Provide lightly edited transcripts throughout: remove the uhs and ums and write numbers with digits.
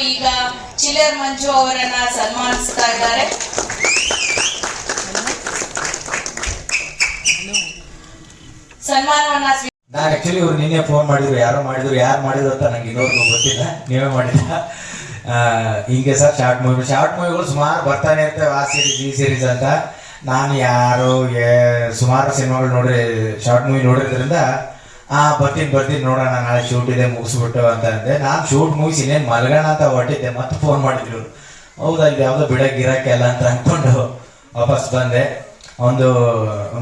ಈಗ ಚಿಲ್ಲರ್ ಮಂಜು ಅವರನ್ನ ಸನ್ಮಾನಿಸ್ತಾ ಇದ್ದಾರೆ. ಸನ್ಮಾನವನ್ನ ನಾನು ಆಕ್ಚುಲಿ ಇವ್ರು ನಿನ್ನೆ ಫೋನ್ ಮಾಡಿದ್ರು, ಯಾರು ಮಾಡಿದ್ರು ಅಂತ ನಂಗೆ ಇನ್ನೊರ್ಗೂ ಗೊತ್ತಿಲ್ಲ, ನೀವೇ ಮಾಡಿಲ್ಲ. ಹಿಂಗೆ ಸರ್ ಶಾರ್ಟ್ ಮೂವಿಗಳು ಸುಮಾರು ಬರ್ತಾನೆ ಇರ್ತವೆ, ಆ ಸೀರೀಸ್ ಈ ಸೀರೀಸ್ ಅಂತ. ನಾನು ಸುಮಾರು ಸಿನಿಮಾಗಳು ಶಾರ್ಟ್ ಮೂವಿ ನೋಡಿದ್ರಿಂದ ಬರ್ತೀನಿ ನೋಡೋಣ, ನಾಳೆ ಶೂಟ್ ಇದೆ ಮುಗಿಸ್ಬಿಟ್ಟು ಅಂತ ಅಂದೆ. ನಾನು ಶೂಟ್ ಮುಗಿಸಿ ಇನ್ನೇನು ಮಲ್ಗೋಣ ಅಂತ ಹೊರಟಿದ್ದೆ, ಮತ್ತೆ ಫೋನ್ ಮಾಡಿದ್ರು. ಹೌದಾ, ಇದು ಯಾವುದೋ ಗಿರಾಕಿಯಲ್ಲ ಅಂತ ಅಂದ್ಕೊಂಡು ವಾಪಸ್ ಬಂದೆ. ಒಂದು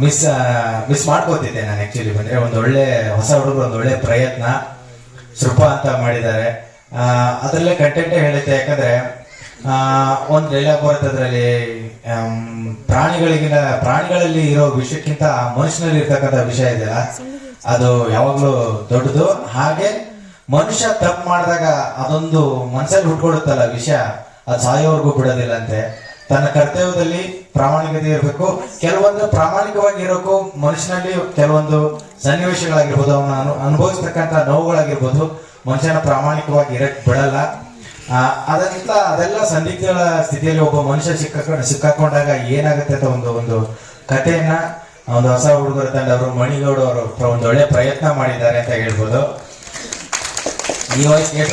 ಮಿಸ್ ಮಾಡ್ಕೋತಿದ್ದೆ ನಾನು ಆ್ಯಕ್ಚುಲಿ. ಬಂದರೆ ಒಂದು ಒಳ್ಳೆ ಹೊಸ ಹುಡುಗರು, ಒಂದು ಒಳ್ಳೆ ಪ್ರಯತ್ನ ಸೃಪ ಅಂತ ಮಾಡಿದ್ದಾರೆ. ಅದರಲ್ಲೇ ಕಂಟೆಂಟೇ ಹೇಳುತ್ತೆ. ಯಾಕಂದರೆ ಒಂದು ಡೈಲಾಗ್ ಬರುತ್ತೆ ಅದರಲ್ಲಿ, ಪ್ರಾಣಿಗಳಲ್ಲಿ ಇರೋ ವಿಷಯಕ್ಕಿಂತ ಮನುಷ್ಯನಲ್ಲಿ ಇರ್ತಕ್ಕಂಥ ವಿಷಯ ಇದೆಯಲ್ಲ, ಅದು ಯಾವಾಗಲೂ ದೊಡ್ಡದು. ಹಾಗೆ ಮನುಷ್ಯ ತಪ್ಪು ಮಾಡಿದಾಗ ಅದೊಂದು ಮನಸ್ಸಲ್ಲಿ ಹುಟ್ಕೊಡುತ್ತಲ್ಲ ವಿಷಯ, ಅದು ಸಾಯೋವರೆಗೂ ಬಿಡೋದಿಲ್ಲ ಅಂತೆ. ತನ್ನ ಕರ್ತವ್ಯದಲ್ಲಿ ಪ್ರಾಮಾಣಿಕತೆ ಇರಬೇಕು. ಕೆಲವೊಂದು ಪ್ರಾಮಾಣಿಕವಾಗಿ ಇರೋಕ್ಕೂ ಮನುಷ್ಯನಲ್ಲಿ ಕೆಲವೊಂದು ಸನ್ನಿವೇಶಗಳಾಗಿರ್ಬೋದು, ಅವನು ಅನುಭವಿಸ್ತಕ್ಕಂಥ ನೋವುಗಳಾಗಿರ್ಬೋದು, ಮನುಷ್ಯನ ಪ್ರಾಮಾಣಿಕವಾಗಿ ಇರಕ್ಕೆ ಬಿಡಲ್ಲ. ಅದೆಲ್ಲ ಸಂದಿಗ್ಧಗಳ ಸ್ಥಿತಿಯಲ್ಲಿ ಒಬ್ಬ ಮನುಷ್ಯ ಸಿಕ್ಕಾಕೊಂಡಾಗ ಏನಾಗುತ್ತೆ ಅಂತ ಒಂದು ಕಥೆಯನ್ನ ಒಂದು ಹೊಸ ಹುಡುಗರ ತಂಡವರು, ಮಣಿಗೌಡ ಅವರು ಒಂದು ಒಳ್ಳೆ ಪ್ರಯತ್ನ ಮಾಡಿದ್ದಾರೆ ಅಂತ ಹೇಳ್ಬೋದು. ಈ ವಯಸ್ಸಿಗೆ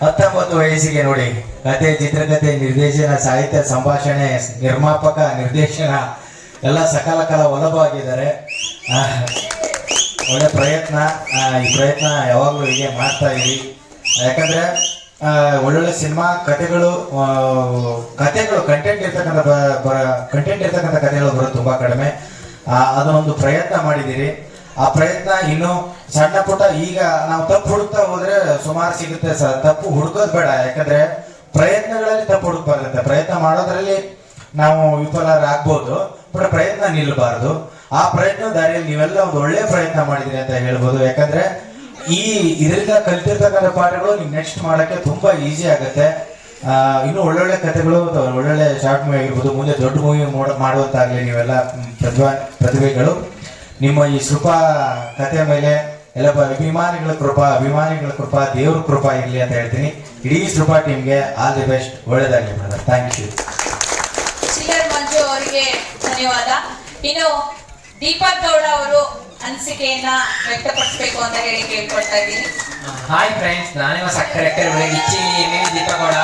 19 ವಯಸ್ಸಿಗೆ ನೋಡಿ, ಕತೆ, ಚಿತ್ರಕಥೆ, ನಿರ್ದೇಶನ, ಸಾಹಿತ್ಯ, ಸಂಭಾಷಣೆ, ನಿರ್ಮಾಪಕ, ನಿರ್ದೇಶನ ಎಲ್ಲ ಸಕಾಲ ಒಲಭಾಗಿದ್ದಾರೆ. ಒಳ್ಳೆ ಪ್ರಯತ್ನ. ಈ ಪ್ರಯತ್ನ ಯಾವಾಗಲೂ ಹೀಗೆ ಮಾಡ್ತಾ ಇರಿ. ಯಾಕಂದ್ರೆ ಒಳ್ಳೊಳ್ಳೆ ಸಿನಿಮಾ ಕಥೆಗಳು ಕಂಟೆಂಟ್ ಇರ್ತಕ್ಕಂಥ ಕಥೆಗಳು ಬರೋದು ತುಂಬಾ ಕಡಿಮೆ. ಅದೊಂದು ಪ್ರಯತ್ನ ಮಾಡಿದ್ದೀರಿ. ಆ ಪ್ರಯತ್ನ ಇನ್ನು ಸಣ್ಣ ಪುಟ್ಟ, ಈಗ ನಾವು ತಪ್ಪು ಹುಡುಕ್ತಾ ಹೋದ್ರೆ ಸುಮಾರು ಸಿಗುತ್ತೆ ಸರ್. ತಪ್ಪು ಹುಡುಕೋದು ಬೇಡ, ಯಾಕಂದ್ರೆ ಪ್ರಯತ್ನಗಳಲ್ಲಿ ತಪ್ಪು ಹುಡುಕ್ಬಾರ್ದಂತೆ. ಪ್ರಯತ್ನ ಮಾಡೋದ್ರಲ್ಲಿ ನಾವು ವಿಫಲರಾಗ್ಬೋದು, ಬಟ್ ಪ್ರಯತ್ನ ನಿಲ್ಲಬಾರ್ದು. ಆ ಪ್ರಯತ್ನ ದಾರಿಯಲ್ಲಿ ನೀವೆಲ್ಲ ಒಂದು ಒಳ್ಳೆ ಪ್ರಯತ್ನ ಮಾಡಿದಿರಿ ಅಂತ ಹೇಳ್ಬೋದು. ಯಾಕಂದ್ರೆ ಇದರಿಂದ ಕಲಿತಿರ್ತಕ್ಕಂಥ ಪಾಠಗಳು ನೀವು ನೆಕ್ಸ್ಟ್ ಮಾಡೋಕ್ಕೆ ತುಂಬಾ ಈಸಿ ಆಗುತ್ತೆ. ಇನ್ನು ಒಳ್ಳೊಳ್ಳೆ ಕಥೆಗಳು, ಒಳ್ಳೊಳ್ಳೆ ಶಾರ್ಟ್ ಮೂವಿ ಆಗಿರ್ಬೋದು, ಮುಂದೆ ದೊಡ್ಡ ಮೂವಿ ಮಾಡುವಂತಾಗಲಿ ನೀವೆಲ್ಲ ಪ್ರತಿಭೆಗಳು. ನಿಮ್ಮ ಈ ಸೃಪಾ ಕಥೆ ಮೇಲೆ ಎಲ್ಲ ಅಭಿಮಾನಿಗಳ ಕೃಪಾ, ದೇವ್ರ ಕೃಪಾ ಇರಲಿ ಅಂತ ಹೇಳ್ತೀನಿ. ಇಡೀ ಸೃಪಾ ಟೀಮ್ಗೆ ಆಲ್ ದಿ ಬೆಸ್ಟ್, ಒಳ್ಳೇದಾಗಲಿ brother. Thank you. Chillar Manju ಅವರಿಗೆ ಧನ್ಯವಾದ. ಇನ್ನು ದೀಪಕ್ ಗೌಡ ಅವರು ಅನಿಸಿಕೆಯನ್ನ ವ್ಯಕ್ತಪಡಿಸಬೇಕು ಅಂತ ಹೇಳಿ ಕೇಳ್ಕೊಳ್ತಾ ಇದ್ದೀನಿ. ಹಾಯ್ ಫ್ರೆಂಡ್ಸ್, ನಾನೇ ಸಕ್ಕರೆ ಇಚ್ಚಿ ದೀಪಕ್ ಗೌಡ.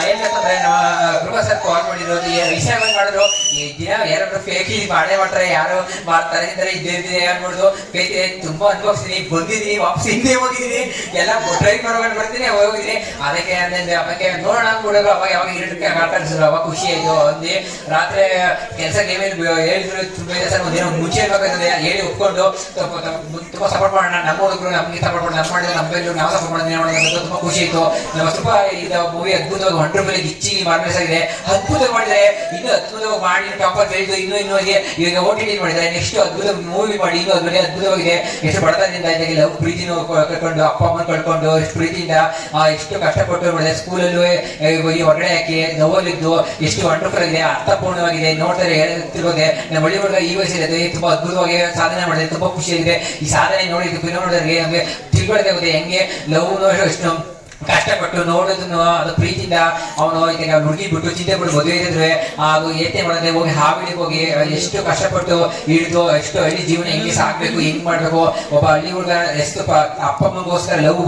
ಏನ್ ಬೇಕಂದ್ರೆ ನಮ್ಮ ಕೃಪಾ ಸರ್ ಕಾಲ್ ಮಾಡಿರೋದು, ವಿಷಯ ಮಾಡಿದ್ರು. ಈ ದಿನ ಯಾರಾದ್ರೂ ಫೇಕ್ ಮಾಡೇ ಮಾಡ್ತಾರೆ, ಯಾರು ಮಾಡ್ತಾರೆ ಇದ್ದೇ ಅನ್ಬಿಡುದು. ಫೇಕ್ ತುಂಬಾ ಅನುಭವಿಸ್ತೀನಿ, ಬಂದಿದ್ದೀನಿ, ವಾಪಸ್ ಹಿಂದೆ ಹೋಗಿದ್ದೀನಿ, ಎಲ್ಲ ಡ್ರೈವ್ ಮಾಡ್ಕೊಂಡು ಬರ್ತೀನಿ, ಹೋಗಿದ್ದೀನಿ. ಅದಕ್ಕೆ ಹಬ್ಬಕ್ಕೆ ನೋಡೋಣ ಅಂದ್ಬಿಡೋದು. ಅವಾಗ ಯಾವಾಗ ಇರಕ್ಕೆ ಮಾತಾಡ್ಸಿದ್ರು, ಅವಾಗ ಖುಷಿ ಆಯ್ತು. ಅಂದು ರಾತ್ರಿ ಕೆಲಸ ಹೇಳಿದ್ರು ತುಂಬಾ ಸರ್, ಒಂದಿನ ಮುಂಚೆ ಇರ್ಬೇಕಾಗ್ತದೆ ಹೇಳಿ ಒಪ್ಕೊಂಡು ತುಂಬಾ ಸಪೋರ್ಟ್ ಮಾಡೋಣ. ನಮ್ಮ ಹುಡುಗರು ನಮ್ಗೆ ಸಪೋರ್ಟ್ ಮಾಡಿ, ನಮ್ಮ ಮಾಡಿದ್ರೆ ನಮ್ಮ ನಾವು ಸಪೋರ್ಟ್ ಮಾಡೋದು ತುಂಬಾ ಖುಷಿ ಇತ್ತು. ನಮ್ಮ ಸ್ವಲ್ಪ ಇದು ಮೂವಿ ಅದ್ಭುತವಾಗಿ ವಂಡರ್ಫುಲ್ ಇಚ್ಚಿ ಮಾರ್ಕೆಸ್ ಆಗಿದೆ, ಅದ್ಭುತವಾಗಿ ಮಾಡಿದ್ದಾರೆ. ಇನ್ನು ಅದ್ಭುತವಾಗಿ ಮಾಡಿ ಟಾಪರ್ ಬೆಳೆದು ಇನ್ನೂ ಈಗ OTT ಮಾಡಿದ್ದಾರೆ. ನೆಕ್ಸ್ಟ್ ಅದ್ಭುತ ಮೂವಿ ಮಾಡಿ ಇನ್ನೂ ಅದ್ಭುತವಾಗಿದೆ. ಎಷ್ಟು ಬಡತನದಿಂದ ಲವ್ ಪ್ರೀತಿನೂ ಕಳ್ಕೊಂಡು, ಅಪ್ಪ ಅಮ್ಮನ ಕಳ್ಕೊಂಡು ಎಷ್ಟು ಪ್ರೀತಿಯಿಂದ ಎಷ್ಟು ಕಷ್ಟಪಟ್ಟು ಮಾಡಿದೆ. ಸ್ಕೂಲಲ್ಲೂ ಹೊರಗಡೆ ಹಾಕಿ ನೋವಲ್ಲಿದ್ದು ಎಷ್ಟು ವಂಡರ್ಫುಲ್ ಆಗಿದೆ, ಅರ್ಥಪೂರ್ಣವಾಗಿದೆ. ನೋಡ್ತಾರೆ ಹೇಳ್ತಿರ್ಬೋದೆ, ನಮ್ಮ ಹಳ್ಳಿ ಹುಡುಗ ಈ ವಯಸ್ಸಿದೆ ತುಂಬಾ ಅದ್ಭುತವಾಗಿ ಸಾಧನೆ ಮಾಡಿದೆ. ತುಂಬಾ ಖುಷಿಯಾಗಿದೆ. ಈ ಸಾಧನೆ ನೋಡೋದಕ್ಕೆ ನಮಗೆ ತಿಳ್ಕೊಳ್ತಾಗುತ್ತೆ ಹೆಂಗೆ ಲವ್ ಎಷ್ಟು ಕಷ್ಟಪಟ್ಟು ನೋಡೋದನ್ನು, ಅದು ಪ್ರೀತಿಯಿಂದ ಅವನು ಈಗ ಹುಡುಗಿ ಬಿಟ್ಟು ಚಿಂತೆ ಬಿಟ್ಟು ಮದುವೆ ಇದ್ರೆ ಅದು ಏತೆ ಮಾಡದೆ ಹೋಗಿ ಹಾವಿಡಿಗೆ ಹೋಗಿ ಎಷ್ಟು ಕಷ್ಟಪಟ್ಟು ಹಿಡಿದು ಎಷ್ಟು ಹಳ್ಳಿ ಜೀವನ ಹೆಂಗೆ ಸಾಕ್ಬೇಕು, ಹೆಂಗ್ ಮಾಡ್ಬೇಕು. ಒಬ್ಬ ಹಳ್ಳಿ ಹುಡುಗ ಎಷ್ಟು ಅಪ್ಪ ಅಮ್ಮಗೋಸ್ಕರ ಲವ್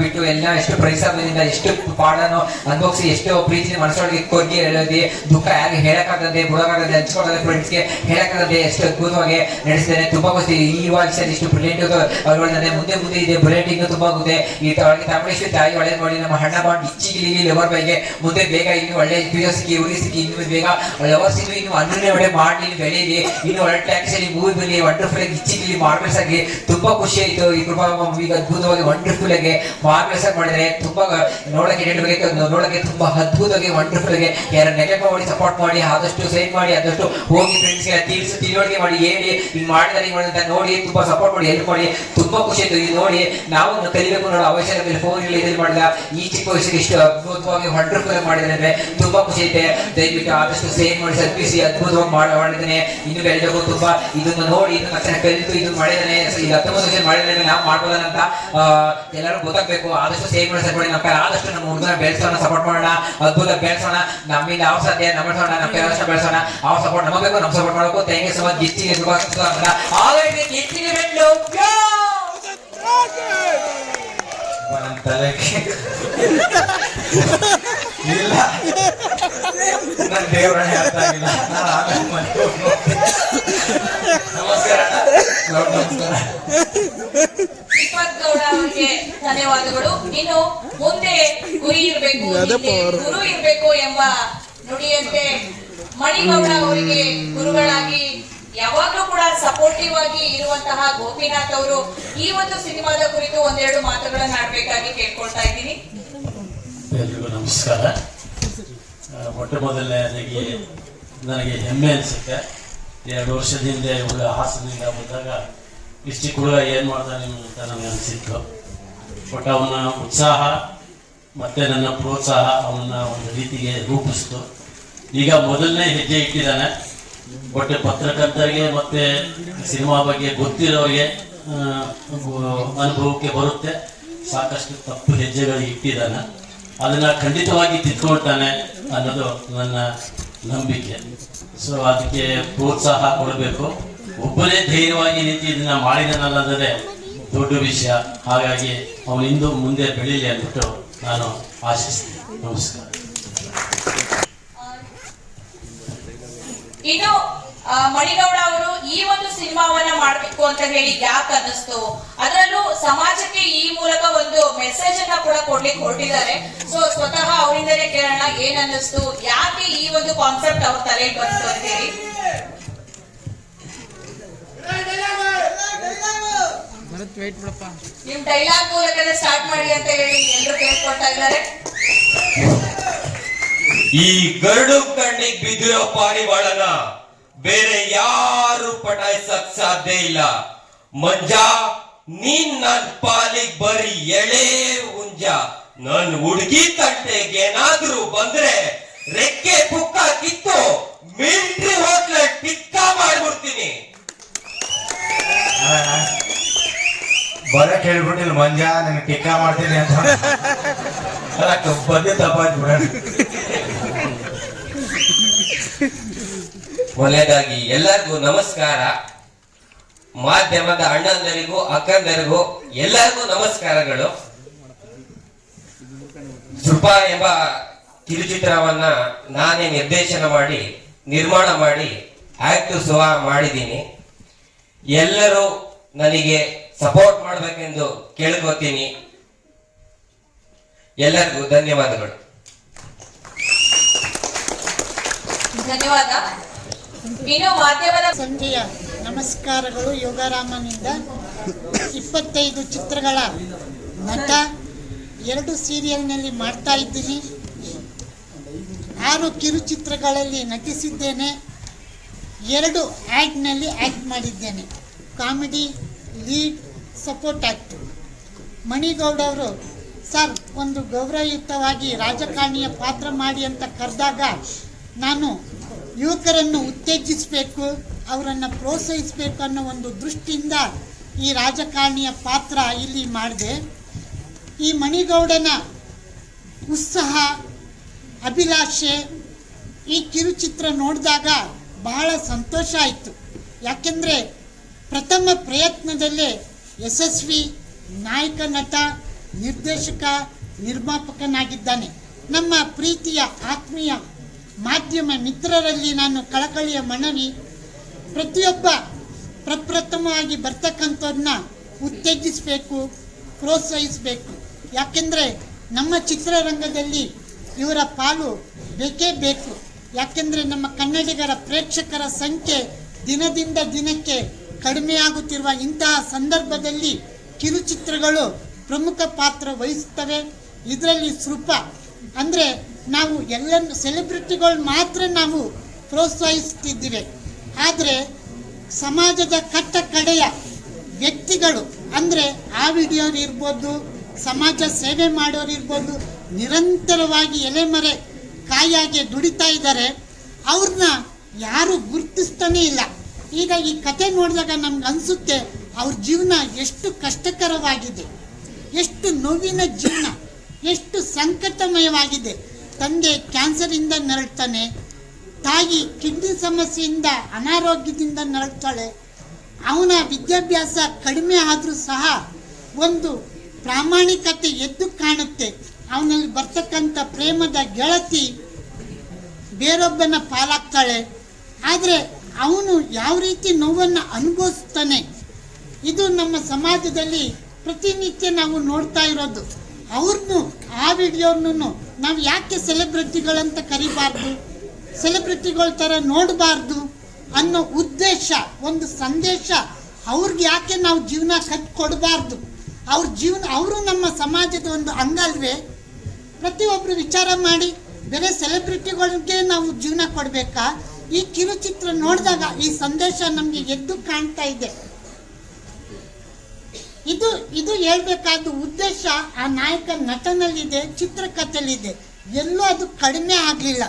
ಬಿಟ್ಟು ಎಲ್ಲ ಎಷ್ಟು ಪರಿಶ್ರಮದಿಂದ ಎಷ್ಟು ಪಾಡನ್ನು ಅನುಭವಿಸಿ ಎಷ್ಟು ಪ್ರೀತಿ ಮನಸ್ಸೊಳಗೆ ಕೊರ್ಗಿ ಹೇಳೋದಿ, ದುಃಖ ಯಾರಿಗೆ ಹೇಳಕ್ಕಾಗದೆ, ಬಿಡೋಕ್ಕಾಗದೆ, ಹಂಚ್ಕೊಳ್ಳೋದು ಫ್ರೆಂಡ್ಸ್ಗೆ ಹೇಳಕ್ಕಾಗದೆ ಎಷ್ಟು ಅದ್ಭುತವಾಗಿ ನಡೆಸಿದ್ದೇನೆ. ತುಂಬಾ ಖುಷಿ. ಈ ವಾಕ್ಯ ಇಷ್ಟು ಬ್ರಿಲಿಯಂಟ್ ಅವ್ರು ಮುಂದೆ ಇದೆ. ಬುಲೆಟಿಂಗ್ ತುಂಬಾ ಆಗುತ್ತೆ. ಈ ತಮಿಳು ತಾಯಿ ಒಳ್ಳೆ ನೋಡಿ, ನಮ್ಮ ಹಣ್ಣ ಬಾಂಡ್ ಇಚ್ಚಿಗಿಲಿ ಲವರ್ ಬೈಗೆ ಮುಂದೆ ಬೇಗ ಇನ್ನು ಒಳ್ಳೆ ಸಿಕ್ಕಿ ಉರಿ ಸಿಕ್ಕಿ ಇನ್ನು ಬೇಗ ಲವರ್ಸ್ ಇನ್ನು ಅನ್ನೇ ಒಳ್ಳೆ ಮಾಡಿ ಬೆಳೀಲಿ, ಇನ್ನು ಒಳ್ಳೆ ಟ್ಯಾಕ್ಸ್ ಅಲ್ಲಿ ಮೂವಿ ಬನ್ನಿ, ವಂಡರ್ಫುಲ್ ಆಗಿ ಇಚ್ಚಿಗಿಲಿ ಮಾರ್ವೆಲ್ಸ್ ಆಗಿ ತುಂಬಾ ಖುಷಿ ಆಯ್ತು. ಈ ಕೃಪಾ ಈಗ ಅದ್ಭುತವಾಗಿ ವಂಡರ್ಫುಲ್ ಆಗಿ ಮಾರ್ವೆಲ್ಸ್ ಆಗಿ ಮಾಡಿದ್ರೆ ತುಂಬಾ ನೋಡಕ್ಕೆ ತುಂಬಾ ಅದ್ಭುತವಾಗಿ ವಂಡರ್ಫುಲ್ ಆಗಿ ಯಾರ ನೆಗೆಟಿವ್ ಮಾಡಿ ಸಪೋರ್ಟ್ ಮಾಡಿ, ಆದಷ್ಟು ಸೈನ್ ಮಾಡಿ, ಆದಷ್ಟು ಹೋಗಿ ಫ್ರೆಂಡ್ಸ್ಗೆ ತಿಳುವಳಿಕೆ ಮಾಡಿ, ಹೇಳಿ ಹಿಂಗ್ ಮಾಡಿದಾರೆ ಅಂತ ನೋಡಿ ತುಂಬಾ ಸಪೋರ್ಟ್ ಮಾಡಿ, ಹೆಲ್ಪ್ ಮಾಡಿ. ತುಂಬಾ ಖುಷಿ ಆಯ್ತು. ಇದು ನೋಡಿ ನಾವು ಕಲಿಬೇಕು ನೋಡೋ ಅವಶ್ಯಕತೆ ಫೋನ್ ಮಾಡಿರಲಿಲ್ಲ, ಇದ್ರಲ್ಲಿ ಮಾಡಿಲ್ಲ. ಈ ಚಿಕ್ಕ ವಯಸ್ಸಿಗೆ ಇಷ್ಟು ಅದ್ಭುತವಾಗಿ ವಂಡರ್ಫುಲ್ ಮಾಡಿದ್ರೆ ತುಂಬಾ ಖುಷಿ ಐತೆ. ದಯವಿಟ್ಟು ಆದಷ್ಟು ಸೇವ್ ಮಾಡಿ ಸದ್ಪಿಸಿ ಅದ್ಭುತವಾಗಿ ಮಾಡಿದ್ದಾನೆ. ಇನ್ನು ಬೆಳೆದಕ್ಕೂ ತುಂಬಾ ಇದನ್ನು ನೋಡಿ ಇದನ್ನ ಚೆನ್ನಾಗಿ ಕಲಿತು ಇದನ್ನ ಮಾಡಿದ್ದಾನೆ. ಈಗ 19 ವರ್ಷ ಮಾಡಿದ್ರೆ ನಾವು ಮಾಡ್ಬೋದಂತ ಎಲ್ಲರೂ ಗೊತ್ತಾಗ್ಬೇಕು. ಆದಷ್ಟು ಸೇವ್ ಮಾಡಿ ಸಪೋರ್ಟ್ ನಮ್ಮ ಆದಷ್ಟು ನಮ್ಮ ಹುಡುಗನ ಬೆಳೆಸೋಣ, ಸಪೋರ್ಟ್ ಮಾಡೋಣ, ಅದ್ಭುತ ಬೆಳೆಸೋಣ. ನಮ್ಮಿಂದ ಅವ್ರ ಸಾಧ್ಯ ನಮ್ಮ ನಮ್ಮ ಪೇರೆಂಟ್ಸ್ ಬೆಳೆಸೋಣ. ಅವ್ರ ಸಪೋರ್ಟ್ ನಮಗೆ ಬೇಕು, ನಮ್ಮ ಸಪೋರ್ಟ್ ಮಾಡಬೇಕು. Thank you so much. ಗಿಚ್ಚಿಗೆ ಆಲ್ರೆಡಿ ಗಿಚ್ಚಿಗೆ ಬೆಂಡು ನನ್ನ ತಲೆಗೆ ಇಲ್ಲ, ನನ್ನ ದೇವರನ್ನೇ ಅರ್ಥ ಆಗಿಲ್ಲ. ನಾನು ಆಮೇಲೆ ಮನೆಗೆ ಹೋಗಿ ನೋಡ್ತೀನಿ. ನಮಸ್ಕಾರ ನಮಸ್ಕಾರ. ದೀಪಕ್ ಗೌಡ ಅವರಿಗೆ ಧನ್ಯವಾದಗಳು. ಇನ್ನು ಮುಂದೆ ಗುರಿ ಇರಬೇಕು, ಗುರು ಇರಬೇಕು ಎಂಬ ನುಡಿಯಂತೆ ಮಣಿಗೌಡ ಅವರಿಗೆ ಗುರುಗಳಾಗಿ ಯಾವಾಗ್ಲೂ ಕೂಡ ಸಪೋರ್ಟಿವ್ ಆಗಿ ಇರುವಂತಹ ಗೋಪಿನಾಥ್ ಅವರು ಈ ಒಂದು ಸಿನಿಮಾದ ಕುರಿತು ಒಂದೆರಡು ಮಾತುಗಳನ್ನ ಆಡ್ಬೇಕಾಗಿ ಕೇಳ್ಕೊಳ್ತಾ ಇದ್ದೀನಿ. ಎಲ್ರಿಗೂ ನಮಸ್ಕಾರ. ಮೊಟ್ಟ ಮೊದಲನೇದಾಗಿ ನನಗೆ ಹೆಮ್ಮೆ ಅನಿಸುತ್ತೆ. 2 ವರ್ಷದ ಹಿಂದೆ ಹುಡುಗ ಹಾಸನದಿಂದ ಬಂದಾಗ ಇಷ್ಟು ಹುಡುಗ ಏನು ಮಾಡ್ತಾನೆ ಅಂತ ನನಗೆ ಅನಿಸಿತ್ತು. ಬಟ್ ಅವನ ಉತ್ಸಾಹ ಮತ್ತು ನನ್ನ ಪ್ರೋತ್ಸಾಹ ಅವನ್ನ ಒಂದು ರೀತಿಗೆ ರೂಪಿಸ್ತು. ಈಗ ಮೊದಲನೇ ಹೆಜ್ಜೆ ಇಟ್ಟಿದ್ದಾನೆ. ಬಟ್ ಪತ್ರಕರ್ತರಿಗೆ ಮತ್ತು ಸಿನಿಮಾ ಬಗ್ಗೆ ಗೊತ್ತಿರೋರಿಗೆ ಅನುಭವಕ್ಕೆ ಬರುತ್ತೆ, ಸಾಕಷ್ಟು ತಪ್ಪು ಹೆಜ್ಜೆಗಳು ಇಟ್ಟಿದ್ದಾನೆ. ಅದನ್ನು ಖಂಡಿತವಾಗಿ ತಿದ್ಕೊಳ್ತಾನೆ ಅನ್ನೋದು ನನ್ನ ನಂಬಿಕೆ. ಸೊ ಅದಕ್ಕೆ ಪ್ರೋತ್ಸಾಹ ಕೊಡಬೇಕು. ಒಬ್ಬನೇ ಧೈರ್ಯವಾಗಿ ನಿಂತು ಇದನ್ನ ಮಾಡಿದನಲ್ಲದೇ ದೊಡ್ಡ ವಿಷಯ. ಹಾಗಾಗಿ ಅವನಿಂದು ಮುಂದೆ ಬೆಳೀಲಿ ಅಂದ್ಬಿಟ್ಟು ನಾನು ಆಶಿಸ್ತೀನಿ. ನಮಸ್ಕಾರ. ಇನ್ನು ಮಣಿಗೌಡ ಅವರು ಈ ಒಂದು ಸಿನಿಮಾವನ್ನ ಮಾಡಬೇಕು ಅಂತ ಹೇಳಿ ಯಾಕೆ ಅನ್ನಿಸ್ತು? ಅದರಲ್ಲೂ ಸಮಾಜಕ್ಕೆ ಈ ಮೂಲಕ ಒಂದು ಮೆಸೇಜ್ ಅನ್ನ ಕೂಡ ಕೊಡ್ಲಿಕ್ಕೆ ಹೊರಟಿದ್ದಾರೆ. ಸೊ ಸ್ವತಃ ಅವರಿಂದಲೇ ಕೇಳೋಣ, ಏನ್ ಅನ್ನಿಸ್ತು, ಯಾಕೆ ಈ ಒಂದು ಕಾನ್ಸೆಪ್ಟ್ ಅವ್ರ ತಲೆಗೆ ಬಂತು ಅಂತ ಹೇಳಿ. ನಿಮ್ ಡೈಲಾಗ್ ಮೂಲಕ ಸ್ಟಾರ್ಟ್ ಮಾಡಿ ಅಂತ ಹೇಳಿ ಎಲ್ಲರೂ ಕೇಳ್ಕೊಳ್ತಾ ಇದ್ದಾರೆ. ಈ ಗರಡು ಕಣ್ಣಿಗೆ ಬಿದ್ದಿರೋ ಪಾರಿವಾಳನ ಬೇರೆ ಯಾರು ಪಟಾಯಿಸಕ್ ಸಾಧ್ಯ ಇಲ್ಲ. ಮಂಜ, ನೀನ್ ನನ್ ಪಾಲಿಗೆ ಬರೀ ಎಳೆ ಹುಂಜ. ನನ್ ಹುಡುಗಿ ತಂಟೆಗೆ ಏನಾದ್ರೂ ಬಂದ್ರೆ ರೆಕ್ಕೆ ಪುಕ್ಕ ಕಿತ್ತು ಮಿಲಿಟರಿ ಹೋಟ್ಲ ಟಿಕ್ಕ ಮಾಡ್ಬಿಡ್ತೀನಿ. ಬರಕ್ ಹೇಳ್ಬಿಟ್ಟಿಲ್ಲ ಮಂಜ, ನಿನ್ ಟಿಕ್ಕ ಮಾಡ್ತೀನಿ ಅಂತ. ಬಂದಿ ತಪ್ಪಾಯ್ತು ಬಿಡ. ಮೊದಲನೇದಾಗಿ ಎಲ್ಲರಿಗೂ ನಮಸ್ಕಾರ. ಮಾಧ್ಯಮದ ಅಣ್ಣಂದರಿಗೂ ಅಕ್ಕಂದರಿಗೂ ಎಲ್ಲರಿಗೂ ನಮಸ್ಕಾರಗಳು. ಕೃಪಾ ಎಂಬ ಕಿರುಚಿತ್ರವನ್ನ ನಾನೇ ನಿರ್ದೇಶನ ಮಾಡಿ ನಿರ್ಮಾಣ ಮಾಡಿ ಆಕ್ಟಿವ್ ಸಹ ಮಾಡಿದ್ದೀನಿ. ಎಲ್ಲರೂ ನನಗೆ ಸಪೋರ್ಟ್ ಮಾಡಬೇಕೆಂದು ಕೇಳ್ಕೊತೀನಿ. ಎಲ್ಲರಿಗೂ ಧನ್ಯವಾದಗಳು. ಧನ್ಯವಾದ. ಇನ್ನು ಮಾಧ್ಯಮದ ಸಂಜೆಯ ನಮಸ್ಕಾರಗಳು. ಯೋಗರಾಮನಿಂದ 25 ಚಿತ್ರಗಳ ನಟ, 2 ಸೀರಿಯಲ್ನಲ್ಲಿ ಮಾಡ್ತಾ ಇದ್ದೀನಿ, 6 ಕಿರುಚಿತ್ರಗಳಲ್ಲಿ ನಟಿಸಿದ್ದೇನೆ, 2 ಆ್ಯಕ್ಟ್ನಲ್ಲಿ ಆ್ಯಕ್ಟ್ ಮಾಡಿದ್ದೇನೆ. Comedy, lead, support act. Manigowda ಅವರು ಸರ್ ಒಂದು ಗೌರವಯುತವಾಗಿ ರಾಜಕಾರಣಿಯ ಪಾತ್ರ ಮಾಡಿ ಅಂತ ಕರೆದಾಗ ನಾನು ಯುವಕರನ್ನು ಉತ್ತೇಜಿಸಬೇಕು, ಅವರನ್ನು ಪ್ರೋತ್ಸಾಹಿಸಬೇಕು ಅನ್ನೋ ಒಂದು ದೃಷ್ಟಿಯಿಂದ ಈ ರಾಜಕಾರಣಿಯ ಪಾತ್ರ ಇಲ್ಲಿ ಮಾಡಿದೆ. ಈ ಮಣಿಗೌಡನ ಉತ್ಸಾಹ, ಅಭಿಲಾಷೆ ಈ ಕಿರುಚಿತ್ರ ನೋಡಿದಾಗ ಬಹಳ ಸಂತೋಷ ಆಯಿತು. ಯಾಕೆಂದರೆ ಪ್ರಥಮ ಪ್ರಯತ್ನದಲ್ಲೇ ಯಶಸ್ವಿ ನಾಯಕ, ನಟ, ನಿರ್ದೇಶಕ, ನಿರ್ಮಾಪಕನಾಗಿದ್ದಾನೆ. ನಮ್ಮ ಪ್ರೀತಿಯ ಆತ್ಮೀಯ ಮಾಧ್ಯಮ ಮಿತ್ರರಲ್ಲಿ ನಾನು ಕಳಕಳಿಯ ಮನವಿ, ಪ್ರತಿಯೊಬ್ಬ ಪ್ರಪ್ರಥಮವಾಗಿ ಬರ್ತಕ್ಕಂಥವ್ರನ್ನ ಉತ್ತೇಜಿಸಬೇಕು, ಪ್ರೋತ್ಸಾಹಿಸಬೇಕು. ಯಾಕೆಂದರೆ ನಮ್ಮ ಚಿತ್ರರಂಗದಲ್ಲಿ ಇವರ ಪಾಲು ಬೇಕೇ ಬೇಕು. ಯಾಕೆಂದರೆ ನಮ್ಮ ಕನ್ನಡಿಗರ ಪ್ರೇಕ್ಷಕರ ಸಂಖ್ಯೆ ದಿನದಿಂದ ದಿನಕ್ಕೆ ಕಡಿಮೆಯಾಗುತ್ತಿರುವ ಇಂತಹ ಸಂದರ್ಭದಲ್ಲಿ ಕಿರುಚಿತ್ರಗಳು ಪ್ರಮುಖ ಪಾತ್ರ ವಹಿಸುತ್ತವೆ. ಇದರಲ್ಲಿ ಸ್ವಲ್ಪ ಅಂದರೆ ನಾವು ಎಲ್ಲ ಸೆಲೆಬ್ರಿಟಿಗಳು ಮಾತ್ರ ನಾವು ಪ್ರೋತ್ಸಾಹಿಸ್ತಿದ್ದೀವಿ. ಆದರೆ ಸಮಾಜದ ಕಟ್ಟ ಕಡೆಯ ವ್ಯಕ್ತಿಗಳು ಅಂದರೆ ಆ ವಿಡಿಯೋರು ಇರ್ಬೋದು, ಸಮಾಜ ಸೇವೆ ಮಾಡೋರು ಇರ್ಬೋದು, ನಿರಂತರವಾಗಿ ಎಲೆಮರೆ ಕಾಯಾಗಿ ದುಡಿತಾ ಇದ್ದಾರೆ. ಅವ್ರನ್ನ ಯಾರು ಗುರುತಿಸ್ತಾನೇ ಇಲ್ಲ. ಈಗ ಈ ಕತೆ ನೋಡಿದಾಗ ನಮ್ಗೆ ಅನಿಸುತ್ತೆ ಅವ್ರ ಜೀವನ ಎಷ್ಟು ಕಷ್ಟಕರವಾಗಿದೆ, ಎಷ್ಟು ನೋವಿನ ಜೀವನ, ಎಷ್ಟು ಸಂಕಟಮಯವಾಗಿದೆ. ತಂದೆ ಕ್ಯಾನ್ಸರಿಂದ ನರಳ್ತಾನೆ, ತಾಯಿ ಕಿಡ್ನಿ ಸಮಸ್ಯೆಯಿಂದ ಅನಾರೋಗ್ಯದಿಂದ ನರಳ್ತಾಳೆ. ಅವನ ವಿದ್ಯಾಭ್ಯಾಸ ಕಡಿಮೆ ಆದರೂ ಸಹ ಒಂದು ಪ್ರಾಮಾಣಿಕತೆ ಎದ್ದು ಕಾಣುತ್ತೆ. ಅವನಲ್ಲಿ ಬರ್ತಕ್ಕಂಥ ಪ್ರೇಮದ ಗೆಳತಿ ಬೇರೊಬ್ಬನ ಪಾಲಾಗ್ತಾಳೆ. ಆದರೆ ಅವನು ಯಾವ ರೀತಿ ನೋವನ್ನು ಅನುಭವಿಸ್ತಾನೆ, ಇದು ನಮ್ಮ ಸಮಾಜದಲ್ಲಿ ಪ್ರತಿನಿತ್ಯ ನಾವು ನೋಡ್ತಾ ಇರೋದು. ಅವ್ರನ್ನೂ ಆ ವಿಡಿಯೋನು ನಾವು ಯಾಕೆ ಸೆಲೆಬ್ರಿಟಿಗಳಂತ ಕರಿಬಾರ್ದು, ಸೆಲೆಬ್ರಿಟಿಗಳ ಥರ ನೋಡಬಾರ್ದು ಅನ್ನೋ ಉದ್ದೇಶ, ಒಂದು ಸಂದೇಶ ಅವ್ರಿಗೆ ಯಾಕೆ ನಾವು ಜೀವನ ಕಟ್ಕೊಡ್ಬಾರ್ದು? ಅವ್ರ ಜೀವನ, ಅವರು ನಮ್ಮ ಸಮಾಜದ ಒಂದು ಅಂಗಲ್ವೇ? ಪ್ರತಿಯೊಬ್ಬರು ವಿಚಾರ ಮಾಡಿ, ಬೇರೆ ಸೆಲೆಬ್ರಿಟಿಗಳಿಗೆ ನಾವು ಜೀವನ ಕೊಡಬೇಕಾ? ಈ ಕಿರುಚಿತ್ರ ನೋಡಿದಾಗ ಈ ಸಂದೇಶ ನಮಗೆ ಎದ್ದು ಕಾಣ್ತಾ ಇದೆ. ಇದು ಹೇಳ್ಬೇಕಾದ ಉದ್ದೇಶ ಆ ನಾಯಕ ನಟನಲ್ಲಿದೆ, ಚಿತ್ರಕಥೆಯಲ್ಲಿದೆ. ಎಲ್ಲೂ ಅದು ಕಡಿಮೆ ಆಗಲಿಲ್ಲ.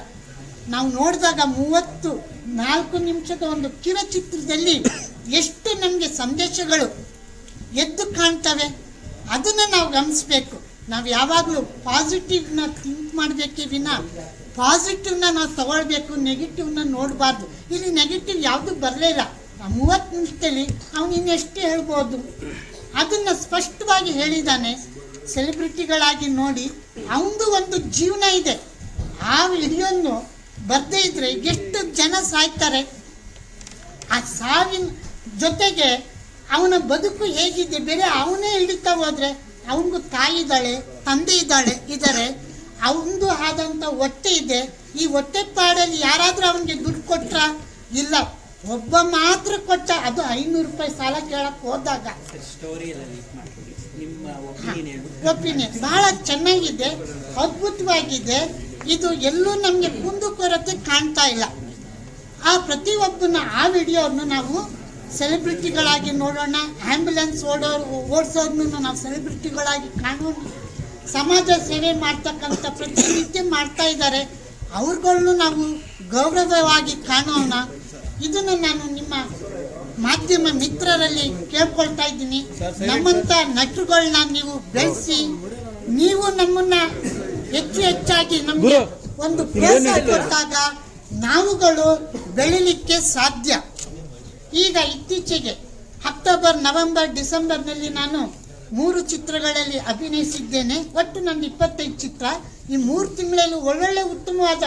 ನಾವು ನೋಡಿದಾಗ 34 ನಿಮಿಷದ ಒಂದು ಕಿರುಚಿತ್ರದಲ್ಲಿ ಎಷ್ಟು ನಮಗೆ ಸಂದೇಶಗಳು ಎದ್ದು ಕಾಣ್ತವೆ, ಅದನ್ನು ನಾವು ಗಮನಿಸಬೇಕು. ನಾವು ಯಾವಾಗಲೂ ಪಾಸಿಟಿವ್ನ ಥಿಂಕ್ ಮಾಡಬೇಕೇ ವಿನ ಪಾಸಿಟಿವ್ನ ನಾವು ತಗೊಳ್ಬೇಕು, ನೆಗೆಟಿವ್ನ ನೋಡಬಾರ್ದು. ಇಲ್ಲಿ ನೆಗೆಟಿವ್ ಯಾವುದು ಬರಲೇ ಇಲ್ಲ. 30 ನಿಮಿಷದಲ್ಲಿ ಅವನು ಇನ್ನೆಷ್ಟು ಹೇಳ್ಬೋದು, ಅದನ್ನು ಸ್ಪಷ್ಟವಾಗಿ ಹೇಳಿದ್ದಾನೆ. ಸೆಲೆಬ್ರಿಟಿಗಳಾಗಿ ನೋಡಿ, ಅವನದು ಒಂದು ಜೀವನ ಇದೆ. ಆ ವಿಡಿಯೋನು ಬರದೇ ಇದ್ರೆ ಎಷ್ಟು ಜನ ಸಾಯ್ತಾರೆ. ಆ ಸಾವಿನ ಜೊತೆಗೆ ಅವನ ಬದುಕು ಹೇಗಿದೆ, ಬೇರೆ ಅವನೇ ಹಿಡಿತಾ ಹೋದರೆ ಅವನಿಗೂ ತಾಯಿ ಇದ್ದಾಳೆ, ತಂದೆ ಇದ್ದಾರೆ, ಅವನದು ಆದಂಥ ಹೊಟ್ಟೆ ಇದೆ. ಈ ಹೊಟ್ಟೆ ಪಾಡಲ್ಲಿ ಯಾರಾದರೂ ಅವನಿಗೆ ದುಡ್ಡು ಕೊಟ್ರ? ಇಲ್ಲ, ಒಬ್ಬ ಮಾತ್ರ ಕೊಟ್ಟ, ಅದು 500 ರೂಪಾಯಿ ಸಾಲ ಕೇಳಕ್ಕೆ ಹೋದಾಗ. ಒಪಿನಿಯನ್ ಬಹಳ ಚೆನ್ನಾಗಿದೆ, ಅದ್ಭುತವಾಗಿದೆ. ಇದು ಎಲ್ಲೂ ನಮಗೆ ಕುಂದುಕೊರತೆ ಕಾಣ್ತಾ ಇಲ್ಲ. ಆ ಪ್ರತಿಯೊಬ್ಬನ ಆ ವಿಡಿಯೋವನ್ನು ನಾವು ಸೆಲೆಬ್ರಿಟಿಗಳಾಗಿ ನೋಡೋಣ. ಆ್ಯಂಬುಲೆನ್ಸ್ ಓಡಿಸೋದನ್ನು ನಾವು ಸೆಲೆಬ್ರಿಟಿಗಳಾಗಿ ಕಾಣೋಣ. ಸಮಾಜ ಸೇವೆ ಮಾಡ್ತಕ್ಕಂಥ ಪ್ರತಿನಿತ್ಯ ಮಾಡ್ತಾ ಇದ್ದಾರೆ, ಅವ್ರುಗಳನ್ನು ನಾವು ಗೌರವವಾಗಿ ಕಾಣೋಣ. ಇದನ್ನು ನಾನು ನಿಮ್ಮ ಮಾಧ್ಯಮ ಮಿತ್ರರಲ್ಲಿ ಕೇಳ್ಕೊಳ್ತಾ ಇದ್ದೀನಿ. ನಮ್ಮಂಥ ನಟರುಗಳನ್ನ ನೀವು ಬೆಳೆಸಿ, ನೀವು ನಮ್ಮನ್ನ ಹೆಚ್ಚಾಗಿ ನಮಗೆ ಒಂದು ಪ್ರೋತ್ಸಾಹ ಕೊಟ್ಟಾಗ ನಾವುಗಳು ಬೆಳಿಲಿಕ್ಕೆ ಸಾಧ್ಯ. ಈಗ ಇತ್ತೀಚೆಗೆ ಅಕ್ಟೋಬರ್, ನವೆಂಬರ್, ಡಿಸೆಂಬರ್ನಲ್ಲಿ ನಾನು 3 ಚಿತ್ರಗಳಲ್ಲಿ ಅಭಿನಯಿಸಿದ್ದೇನೆ. ಒಟ್ಟು ನನ್ನ 25 ಚಿತ್ರ. ಈ 3 ತಿಂಗಳಲ್ಲಿ ಒಳ್ಳೊಳ್ಳೆ ಉತ್ತಮವಾದ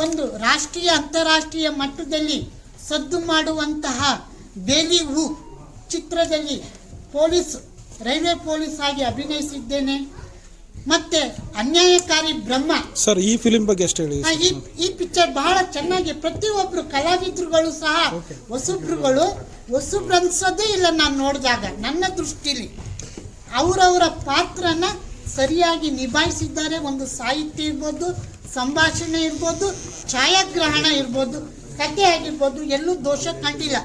ಒಂದು ರಾಷ್ಟ್ರೀಯ ಅಂತಾರಾಷ್ಟ್ರೀಯ ಮಟ್ಟದಲ್ಲಿ ಸದ್ದು ಮಾಡುವಂತಹ ಬೇಲಿ ಹೂ ಚಿತ್ರದಲ್ಲಿ ರೈಲ್ವೆ ಪೊಲೀಸ್ ಆಗಿ ಅಭಿನಯಿಸಿದ್ದೇನೆ. ಮತ್ತೆ ಅನ್ಯಾಯಕಾರಿ ಬ್ರಹ್ಮ ಸರ್, ಈ ಫಿಲಿಂ ಬಗ್ಗೆ ಎಷ್ಟು ಹೇಳಿ? ಈ ಪಿಕ್ಚರ್ ಬಹಳ ಚೆನ್ನಾಗಿ, ಪ್ರತಿಯೊಬ್ಬರು ಕಲಾವಿದರುಗಳು ಸಹ ಹೊಸಬ್ರು ಅನ್ಸೋದೇ ಇಲ್ಲ. ನಾನು ನೋಡಿದಾಗ ನನ್ನ ದೃಷ್ಟಿಲಿ ಅವರವರ ಪಾತ್ರನ ಸರಿಯಾಗಿ ನಿಭಾಯಿಸಿದ್ದಾರೆ. ಒಂದು ಸಾಹಿತ್ಯ ಇರ್ಬೋದು, ಸಂಭಾಷಣೆ ಇರ್ಬೋದು, ಛಾಯಾಗ್ರಹಣ ಇರ್ಬೋದು, ಕಥೆ ಆಗಿರ್ಬೋದು, ಎಲ್ಲೂ ದೋಷ ಕಂಡಿಲ್ಲ.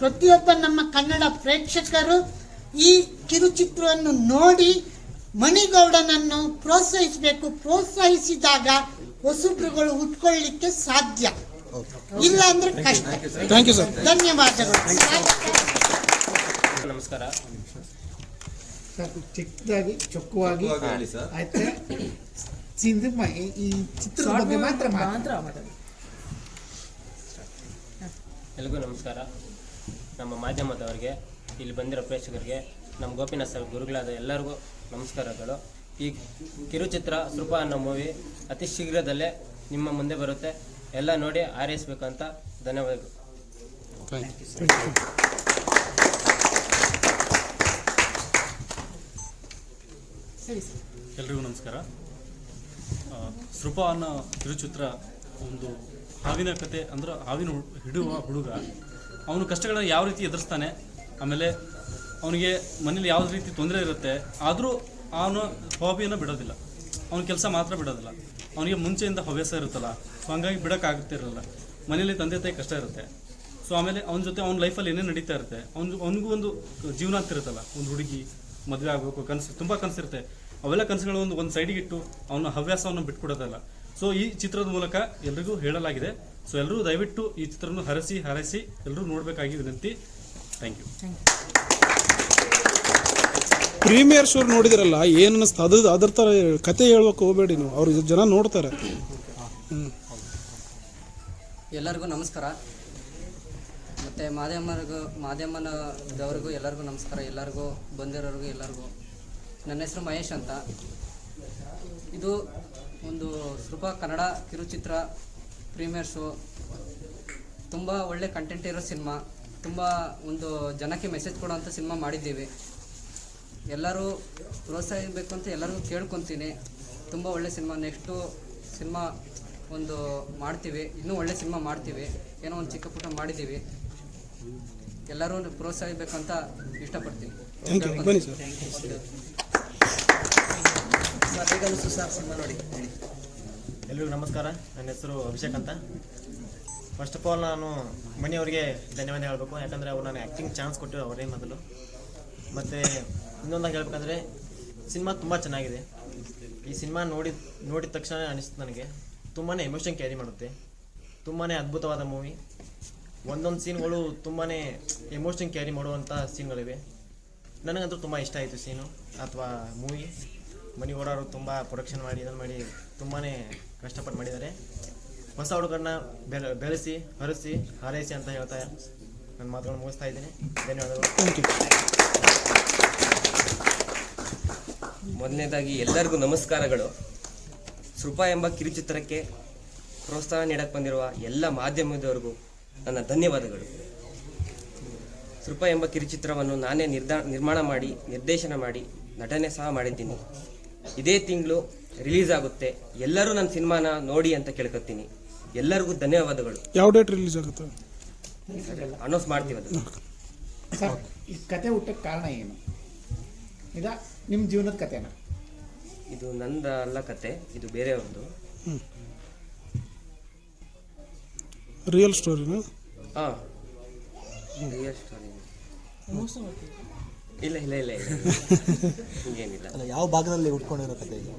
ಪ್ರತಿಯೊಬ್ಬ ನಮ್ಮ ಕನ್ನಡ ಪ್ರೇಕ್ಷಕರು ಈ ಕಿರುಚಿತ್ರವನ್ನು ನೋಡಿ ಮಣಿಗೌಡನನ್ನು ಪ್ರೋತ್ಸಾಹಿಸಬೇಕು. ಪ್ರೋತ್ಸಾಹಿಸಿದಾಗ ಹೊಸಬ್ರುಗಳು ಹುಟ್ಕೊಳ್ಳಿಕ್ಕೆ ಸಾಧ್ಯ, ಇಲ್ಲ ಅಂದ್ರೆ ಕಷ್ಟ. Thank you sir. ಧನ್ಯವಾದಗಳು. ನಮಸ್ಕಾರ. ಚಿಕ್ಕದಾಗಿ ಚೊಕ್ಕವಾಗಿ ಆಯ್ತಾ, ಈ ಚಿತ್ರದ ಬಗ್ಗೆ ಮಾತ್ರ ಎಲ್ರಿಗೂ ನಮಸ್ಕಾರ. ನಮ್ಮ ಮಾಧ್ಯಮದವರಿಗೆ, ಇಲ್ಲಿ ಬಂದಿರೋ ಪ್ರೇಕ್ಷಕರಿಗೆ, ನಮ್ಮ ಗೋಪಿನಾಥ್ ಸರ್ ಗುರುಗಳಾದ ಎಲ್ಲರಿಗೂ ನಮಸ್ಕಾರಗಳು. ಈ ಕಿರುಚಿತ್ರ ಸೃಪ ಅನ್ನೋ ಮೂವಿ ಅತಿ ಶೀಘ್ರದಲ್ಲೇ ನಿಮ್ಮ ಮುಂದೆ ಬರುತ್ತೆ. ಎಲ್ಲ ನೋಡಿ ಆರೈಸಬೇಕಂತ ಧನ್ಯವಾದಗಳು. ಎಲ್ರಿಗೂ ನಮಸ್ಕಾರ. ಸೃಪ ಅನ್ನೋ ಕಿರುಚಿತ್ರ ಒಂದು ಹಾವಿನ ಕತೆ. ಅಂದ್ರೆ ಹಾವಿನ ಹಿಡುವ ಹುಡುಗ, ಅವನು ಕಷ್ಟಗಳನ್ನ ಯಾವ ರೀತಿ ಎದುರಿಸ್ತಾನೆ, ಆಮೇಲೆ ಅವನಿಗೆ ಮನೇಲಿ ಯಾವ ರೀತಿ ತೊಂದರೆ ಇರುತ್ತೆ, ಆದರೂ ಅವನು ಹಾಬಿಯನ್ನು ಬಿಡೋದಿಲ್ಲ, ಅವನ ಕೆಲಸ ಮಾತ್ರ ಬಿಡೋದಿಲ್ಲ. ಅವನಿಗೆ ಮುಂಚೆಯಿಂದ ಹವ್ಯಾಸ ಇರುತ್ತಲ್ಲ, ಸೊ ಹಂಗಾಗಿ ಬಿಡೋಕ್ಕಾಗುತ್ತಿರಲ್ಲ. ಮನೇಲಿ ತಂದೆ ತಾಯಿ ಕಷ್ಟ ಇರುತ್ತೆ. ಸೊ ಆಮೇಲೆ ಅವನ ಜೊತೆ ಅವ್ನ ಲೈಫಲ್ಲಿ ಏನೇನು ನಡೀತಾ ಇರುತ್ತೆ, ಅವನಿಗೂ ಒಂದು ಜೀವನ ಅಂತಿರುತ್ತಲ್ಲ, ಒಂದು ಹುಡುಗಿ ಮದುವೆ ಆಗಬೇಕು ಕನಸು, ತುಂಬ ಕನಸಿರುತ್ತೆ. ಅವೆಲ್ಲ ಕನಸುಗಳು ಒಂದು ಸೈಡಿಗೆ ಇಟ್ಟು ಅವನ ಹವ್ಯಾಸವನ್ನು ಬಿಟ್ಕೊಡೋದಲ್ಲ. ಸೊ ಈ ಚಿತ್ರದ ಮೂಲಕ ಎಲ್ರಿಗೂ ಹೇಳಲಾಗಿದೆ. ಸೊ ಎಲ್ಲರೂ ದಯವಿಟ್ಟು ಈ ಚಿತ್ರವನ್ನು ಹಾರೈಸಿ ಎಲ್ಲರೂ ನೋಡಬೇಕಾಗಿ ವಿನಂತಿ. Thank you. ಪ್ರೀಮಿಯರ್ ಶೋ ನೋಡಿದಿರಲ್ಲ, ಏನು ಅನ್ನಿಸ್ತು? ಅದ್ರ ಥರ ಕತೆ ಹೇಳ್ಬೇಕು ಹೋಗಬೇಡಿ ನೀವು, ಅವ್ರು ಜನ ನೋಡ್ತಾರೆ. ಎಲ್ಲರಿಗೂ ನಮಸ್ಕಾರ. ಮತ್ತು ಮಾಧ್ಯಮದವ್ರಿಗೂ ಎಲ್ಲರಿಗೂ ನಮಸ್ಕಾರ. ಎಲ್ಲರಿಗೂ ಬಂದಿರೋರಿಗೂ ಎಲ್ಲರಿಗೂ. ನನ್ನ ಹೆಸರು ಮಹೇಶ್ ಅಂತ. ಇದು ಒಂದು ಸ್ವಲ್ಪ ಕನ್ನಡ ಕಿರುಚಿತ್ರ ಪ್ರೀಮಿಯರ್ ಶೋ. ತುಂಬ ಒಳ್ಳೆ ಕಂಟೆಂಟ್ ಇರೋ ಸಿನಿಮಾ, ತುಂಬ ಒಂದು ಜನಕ್ಕೆ ಮೆಸೇಜ್ ಕೊಡೋವಂಥ ಸಿನಿಮಾ ಮಾಡಿದ್ದೀವಿ. ಎಲ್ಲರೂ ಪ್ರೋತ್ಸಾಹಿಸಬೇಕು ಅಂತ ಎಲ್ಲರಿಗೂ ಕೇಳ್ಕೊತೀನಿ. ತುಂಬ ಒಳ್ಳೆ ಸಿನಿಮಾ. ನೆಕ್ಸ್ಟು ಸಿನಿಮಾ ಒಂದು ಮಾಡ್ತೀವಿ, ಇನ್ನೂ ಒಳ್ಳೆ ಸಿನಿಮಾ ಮಾಡ್ತೀವಿ. ಏನೋ ಒಂದು ಚಿಕ್ಕ ಪುಟ್ಟ ಮಾಡಿದ್ದೀವಿ. ಎಲ್ಲರೂ ಪ್ರೋತ್ಸಾಹಿಸಬೇಕಂತ ಇಷ್ಟಪಡ್ತೀನಿ. ಬನ್ನಿ ಸರ್. ಎಲ್ರಿಗೂ ನಮಸ್ಕಾರ. ನನ್ನ ಹೆಸರು ಅಭಿಷೇಕ್ ಅಂತ. ಫಸ್ಟ್ ಆಫ್ ಆಲ್ ನಾನು ಮಣಿಯವರಿಗೆ ಧನ್ಯವಾದ ಹೇಳಬೇಕು. ಯಾಕಂದರೆ ಅವ್ರು ನಾನು ಆ್ಯಕ್ಟಿಂಗ್ ಚಾನ್ಸ್ ಕೊಟ್ಟಿರೋ ಅವರೇ ಮೊದಲು. ಮತ್ತು ಇನ್ನೊಂದಾಗಿ ಹೇಳ್ಬೇಕಂದ್ರೆ ಸಿನಿಮಾ ತುಂಬ ಚೆನ್ನಾಗಿದೆ. ಈ ಸಿನಿಮಾ ನೋಡಿದ ತಕ್ಷಣ ಅನಿಸ್ತು ನನಗೆ ತುಂಬಾ ಎಮೋಷನ್ ಕ್ಯಾರಿ ಮಾಡುತ್ತೆ. ತುಂಬಾ ಅದ್ಭುತವಾದ ಮೂವಿ. ಒಂದೊಂದು ಸೀನ್ಗಳು ತುಂಬಾ ಎಮೋಷನ್ ಕ್ಯಾರಿ ಮಾಡುವಂಥ ಸೀನ್ಗಳಿವೆ. ನನಗಂತೂ ತುಂಬ ಇಷ್ಟ ಆಯಿತು ಸೀನು ಅಥವಾ ಮೂವಿ. ಮನಿ ಓಡಾರು ತುಂಬ ಪ್ರೊಡಕ್ಷನ್ ಮಾಡಿ ಇದನ್ನು ಮಾಡಿ ತುಂಬಾ ಕಷ್ಟಪಟ್ಟು ಮಾಡಿದ್ದಾರೆ. ಹೊಸ ಹುಡುಗರನ್ನ ಬೆಳೆಸಿ ಹಾರೈಸಿ ಅಂತ ಹೇಳ್ತಾ ನನ್ನ ಮಾತುಗಳನ್ನು ಮುಗಿಸ್ತಾ ಇದ್ದೀನಿ. ಧನ್ಯವಾದಗಳು. ಮೊದಲನೇದಾಗಿ ಎಲ್ಲರಿಗೂ ನಮಸ್ಕಾರಗಳು. ಸೃಪಾ ಎಂಬ ಕಿರುಚಿತ್ರಕ್ಕೆ ಪ್ರೋತ್ಸಾಹ ನೀಡಕ್ಕೆ ಬಂದಿರುವ ಎಲ್ಲ ಮಾಧ್ಯಮದವರಿಗೂ ನನ್ನ ಧನ್ಯವಾದಗಳು. ಸೃಪಾ ಎಂಬ ಕಿರುಚಿತ್ರವನ್ನು ನಾನೇ ನಿರ್ಮಾಣ ಮಾಡಿ ನಿರ್ದೇಶನ ಮಾಡಿ ನಟನೆ ಸಹ ಮಾಡಿದ್ದೀನಿ. ಇದೇ ತಿಂಗಳು ರಿಲೀಸ್ ಆಗುತ್ತೆ. ಎಲ್ಲರೂ ನನ್ನ ಸಿನಿಮಾನ ನೋಡಿ ಅಂತ ಕೇಳ್ಕೊತೀನಿ. ಎಲ್ಲರಿಗೂ ಧನ್ಯವಾದಗಳು. ಯಾವ ಡೇಟ್ ರಿಲೀಸ್ ಆಗುತ್ತೆ ಅನೌನ್ಸ್ ಮಾಡ್ತೀವಿ. ಅದು ಸರ್, ಈ ಕತೆ ಹುಟ್ಟಕ್ಕೆ ಕಾರಣ ಏನು? ಇದ ನಿಮ್ಮ ಜೀವನದ ಕತೆನಾ? ಇದು ನಂದಲ್ಲ ಕತೆ, ಇದು ಬೇರೆಯವ್ರದ್ದು. ರಿಯಲ್ ಸ್ಟೋರಿನಾ? ಹಾಂ, ರಿಯಲ್ ಸ್ಟೋರಿ. ಇಲ್ಲ ಹಿಂಗೇನಿಲ್ಲ. ಯಾವ ಭಾಗದಲ್ಲಿ ಹುಟ್ಕೊಂಡಿರೋ ಕತೆ ಇದು?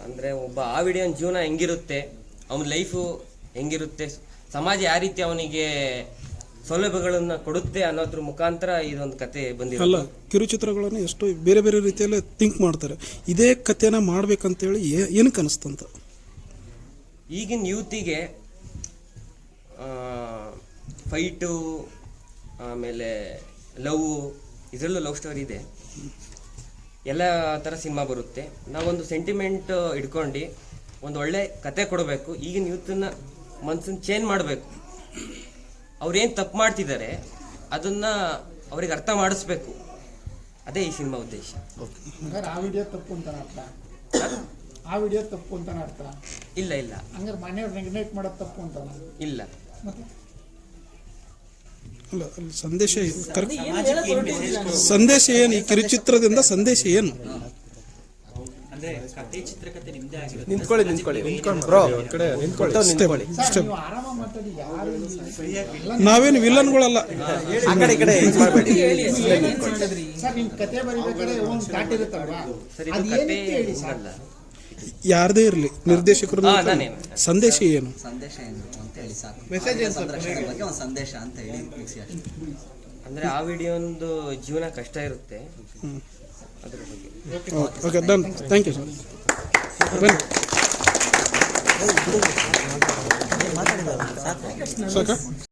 ಅಂದರೆ ಒಬ್ಬ ಆವಿಡಿಯನ್ ಜೀವನ ಹೆಂಗಿರುತ್ತೆ, ಅವನ ಲೈಫು ಹೆಂಗಿರುತ್ತೆ, ಸಮಾಜ ಯಾವ ರೀತಿ ಅವನಿಗೆ ಸೌಲಭ್ಯಗಳನ್ನು ಕೊಡುತ್ತೆ ಅನ್ನೋದ್ರ ಮುಖಾಂತರ ಇದೊಂದು ಕತೆ ಬಂದಿದೆ. ಅಲ್ಲ, ಕಿರುಚಿತ್ರಗಳನ್ನು ಎಷ್ಟು ಬೇರೆ ಬೇರೆ ರೀತಿಯಲ್ಲಿ ಥಿಂಕ್ ಮಾಡ್ತಾರೆ. ಇದೇ ಕಥೆನ ಮಾಡ್ಬೇಕಂತೇಳಿ ಏನಕ್ಕೆ ಅನಿಸ್ತಂತ? ಈಗಿನ ಯೂತಿಗೆ ಫೈಟು, ಆಮೇಲೆ ಇದರಲ್ಲೂ ಲವ್ ಸ್ಟೋರಿ ಇದೆ. ಎಲ್ಲ ಥರ ಸಿನಿಮಾ ಬರುತ್ತೆ. ನಾವೊಂದು ಸೆಂಟಿಮೆಂಟ್ ಇಟ್ಕೊಂಡು ಒಂದು ಒಳ್ಳೆ ಕತೆ ಕೊಡಬೇಕು. ಈಗಿನ ಯೂತನ್ನ ಮನ್ಸನ್ನು ಚೇಂಜ್ ಮಾಡಬೇಕು. ಅವ್ರೇನು ತಪ್ಪು ಮಾಡ್ತಿದ್ದಾರೆ ಅದನ್ನು ಅವ್ರಿಗೆ ಅರ್ಥ ಮಾಡಿಸ್ಬೇಕು. ಅದೇ ಈ ಸಿನಿಮಾ ಉದ್ದೇಶ. ಆ ವಿಡಿಯೋ ತಪ್ಪು ಅಂತಾನೆ ಅರ್ಥ? ಆ ವಿಡಿಯೋ ತಪ್ಪು ಅಂತಾನೆ ಅರ್ಥ? ಇಲ್ಲ ಹಂಗಾರೆ ಮನೆಯವ್ರು ನೆಗ್ಲೆಕ್ಟ್ ಮಾಡೋದು ತಪ್ಪು ಅಂತಾನೆ? ಇಲ್ಲ. ಅಲ್ಲ, ಅಲ್ಲಿ ಸಂದೇಶ ಏನು? ಈ ಕಿರುಚಿತ್ರದಿಂದ ಸಂದೇಶ ಏನು? ನಾವೇನು ವಿಲನ್ಗಳಲ್ಲ. ಸರ್, ನಿಮ್ ಕತೆ ಬರೀಬೇಕಾದ್ರೆ ಒಂದು ಥಾಟ್ ಇರುತ್ತಲ್ವಾ? ಯಾರದೇ ಇರಲಿ, ನಿರ್ದೇಶಕರು ಸಂದೇಶ ಏನು? ಸಂದೇಶ ಏನು ಅಂತ ಹೇಳಿ ಸಾಕು. ಬಗ್ಗೆ ಒಂದು ಸಂದೇಶ ಅಂತ ಹೇಳಿ ಮುಗಿಸಿ ಅಷ್ಟೇ. ಅಂದರೆ ಆ ವಿಡಿಯೋಂದು ಜೀವನ ಕಷ್ಟ ಇರುತ್ತೆ, ಅದ್ರ ಬಗ್ಗೆ. Okay, done. Thank you sir. ಬನ್ನಿ. ಸಾಕ?